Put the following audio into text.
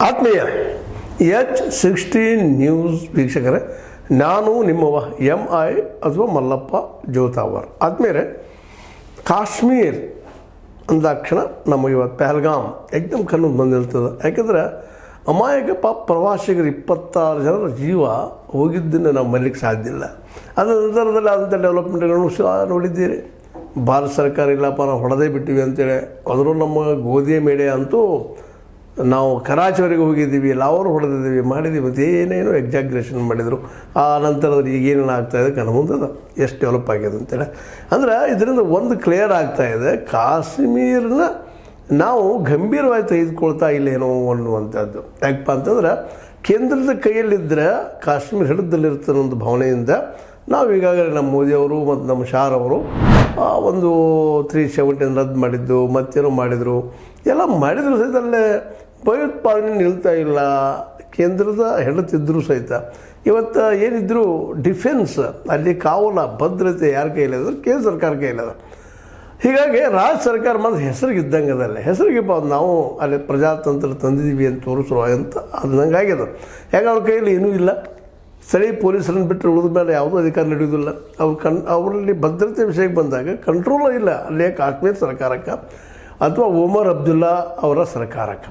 ಆತ್ಮೀಯ H16 news ವೀಕ್ಷಕರೇ, ನಾನು ನಿಮ್ಮವ MI ಅಥವಾ ಮಲ್ಲಪ್ಪ ಜೋತಾವರ್. ಆತ್ಮೀಯರೇ, ಕಾಶ್ಮೀರ್ ಅಂದಾಕ್ಷಣ ನಮಗೆ ಇವತ್ತು ಪಹಲ್ಗಾಮ್ ಏಕದಮ್ ಕಣ್ಣು ಬಂದಿರ್ತದೆ. ಯಾಕೆಂದರೆ ಅಮಾಯಕ ಪ್ರವಾಸಿಗರು 26 ಜನರ ಜೀವ ಹೋಗಿದ್ದನ್ನು ನಾವು ಮರೀಲಿಕ್ಕೆ ಸಾಧ್ಯ ಇಲ್ಲ. ಅದರ ನಂತರದಲ್ಲಿ ಆದಂಥ ಡೆವಲಪ್ಮೆಂಟ್ಗಳನ್ನು ನೋಡಿದ್ದೀರಿ. ಭಾರತ ಸರ್ಕಾರ ಇಲ್ಲಪ್ಪ ನಾವು ಹೊಡೆದೇ ಬಿಟ್ಟಿವಿ ಅಂತೇಳಿ, ಅದರಲ್ಲೂ ನಮ್ಮ ಗೋಧಿ ಮೇಡೆ ಅಂತೂ ನಾವು ಕರಾಚಿವರೆಗೆ ಹೋಗಿದ್ದೀವಿ, ಲಾಹೋರ್ ಹೊಡೆದಿದ್ದೀವಿ, ಮಾಡಿದ್ದೀವಿ, ಮತ್ತು ಏನೇನೋ ಎಕ್ಸಾಗ್ರೇಷನ್ ಮಾಡಿದರು. ಆ ನಂತರದಲ್ಲಿ ಈಗೇನೇನು ಆಗ್ತಾಯಿದೆ ಕಣ್ಮುಂದದ ಎಷ್ಟು ಡೆವಲಪ್ ಆಗಿದೆ ಅಂತೇಳಿ. ಅಂದ್ರೆ ಇದರಿಂದ ಒಂದು ಕ್ಲಿಯರ್ ಆಗ್ತಾಯಿದೆ, ಕಾಶ್ಮೀರನ ನಾವು ಗಂಭೀರವಾಗಿ ತೆಗೆದುಕೊಳ್ತಾ ಇಲ್ಲೇನೋ ಅನ್ನುವಂಥದ್ದು. ಯಾಕಪ್ಪ ಅಂತಂದ್ರೆ ಕೇಂದ್ರದ ಕೈಯಲ್ಲಿದ್ದರೆ ಕಾಶ್ಮೀರ ಹಿಡಿದಲ್ಲಿರ್ತಾನೆ ಒಂದು ಭಾವನೆಯಿಂದ ನಾವು ಈಗಾಗಲೇ ನಮ್ಮ ಮೋದಿಯವರು ಮತ್ತು ನಮ್ಮ ಶಾರ್ ಅವರು ಒಂದು 370 ರದ್ದು ಮಾಡಿದ್ದು, ಮತ್ತೇನೋ ಮಾಡಿದರು, ಎಲ್ಲ ಮಾಡಿದ್ರು ಸಹಿತ ಅಲ್ಲೇ ಭಯೋತ್ಪಾದನೆ ನಿಲ್ತಾ ಇಲ್ಲ. ಕೇಂದ್ರದ ಹೆಡುತ್ತಿದ್ದರೂ ಸಹಿತ ಇವತ್ತು ಏನಿದ್ರು ಡಿಫೆನ್ಸ್ ಅಲ್ಲಿ ಕಾವಲ ಭದ್ರತೆ ಯಾರ ಕೈಲಿದೆ? ಕೇಂದ್ರ ಸರ್ಕಾರ ಕೈಲಿದೆ. ಹೀಗಾಗಿ ರಾಜ್ಯ ಸರ್ಕಾರ ಮತ್ತು ಹೆಸರಿಗೆ ಇದ್ದಂಗೆ ಅದಲ್ಲ, ಹೆಸರಿಗೆ ನಾವು ಅಲ್ಲಿ ಪ್ರಜಾತಂತ್ರ ತಂದಿದ್ದೀವಿ ಅಂತ ತೋರಿಸುವ ಅಂತ ಅದಂಗೆ ಆಗ್ಯದ. ಯಾಕೆ ಅವ್ರ ಕೈಯಲ್ಲಿ ಏನೂ ಇಲ್ಲ. ಸ್ಥಳೀಯ ಪೊಲೀಸರನ್ನು ಬಿಟ್ಟರೆ ಉಳಿದ ಮೇಲೆ ಯಾವುದೂ ಅಧಿಕಾರ ನಡೆಯೋದಿಲ್ಲ. ಅವರಲ್ಲಿ ಭದ್ರತೆ ವಿಷಯಕ್ಕೆ ಬಂದಾಗ ಕಂಟ್ರೋಲ್ ಇಲ್ಲ ಅಲ್ಲೇ ಕಾಶ್ಮೀರ ಸರ್ಕಾರಕ್ಕೆ ಅಥವಾ ಒಮರ್ ಅಬ್ದುಲ್ಲಾ ಅವರ ಸರ್ಕಾರಕ್ಕೆ.